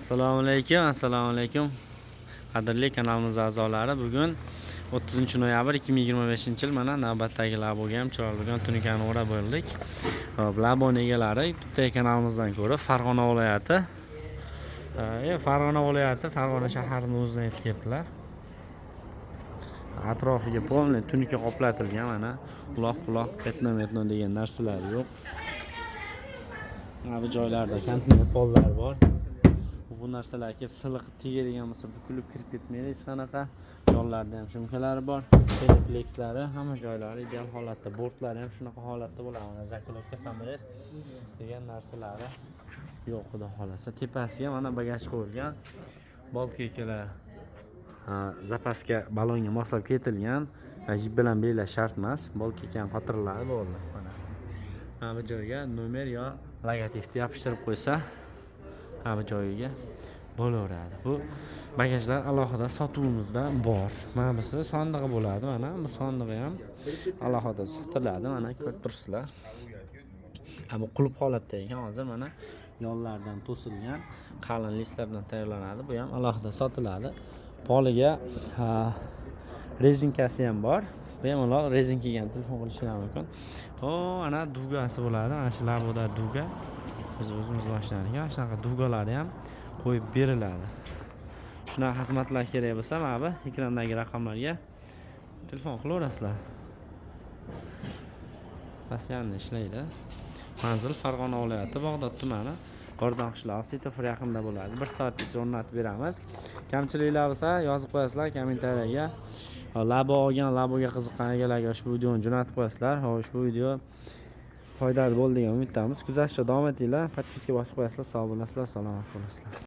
Assalomu alaykum. Qadrli kanalimiz a'zolari, bugun 30-noyabr 2025-yil mana navbatdagi laboga ham chiroyli bo'lgan tunikani o'rab bo'ldik. Hop, laboni egalari YouTube kanalimizdan ko'ra Farg'ona viloyati, Farg'ona shaharining o'zidan yetib kelibdilar. Atrofiga polni tunika qoplatilgan, mana quloq, petno degan narsalar yo'q. Mana bu joylarda kontinent pollar bor. Bu narsalar kelib siliq tegadigan bo'lsa bukilib kirib ketmaydi. Hech qanaqa joylarda ham shumkalari bor. Teleplekslari hamma joylari ideal holatda. Bortlari ham shunaqa holatda bo'ladi. Mana zakolovka samres degan narsalari yo'q, xudo xolasa. Tepasiga mana bagaj qo'yilgan. Bolkekalar zapaska balonga moslab ketilgan. Jip bilan belash shart emas. Bolkeka ham qotiriladi, bo'ldi. Mana bu joyga nomer yo logotipni yopishtirib qo'ysa, bu joyiga bo'laveradi. Bu bagajlar alohida sotuvimizda bor. Mana bu sondig'i bo'ladi. Mana bu sondig'i ham alohida sotiladi. Mana ko'rib turibsizlar. Bu qulub holatda ekan. Hozir mana yonlardan to'silgan qalin listlardan tayyorlanadi. Bu ham alohida sotiladi. Poliga rezinkasi ham bor. Bemalol rezin kiygan telefon qilishingiz mumkin. Ana dugasi bo'ladi. Mana shu laboda duga. Biz o'zimiz boshlangan. Shunaqa dugalari ham qo'yib beriladi. Shunaqa xizmatlar kerak bo'lsa, mana bu ekrandagi raqamlarga telefon qilaverasizlar. Pasiyanni ishlaydi. Manzil Farg'ona viloyati, Bog'dod tumani, G'ordon qishlog'i, Sitofor yaqinida bo'ladi. 1 soatgacha o'rnatib beramiz. Kamchiliklar bo'lsa yozib qo'yasizlar kommentariyaga. Labo olgan, laboga qiziqqan egalarga ushbu videoni jo'natib qo'yasizlar. Ushbu video foydali bo'ldi degan umiddamiz. Kuzatishda davom etinglar. Podpiska bosib qo'yasizlar. Sog' bo'lasizlar, salomat bo'lasizlar.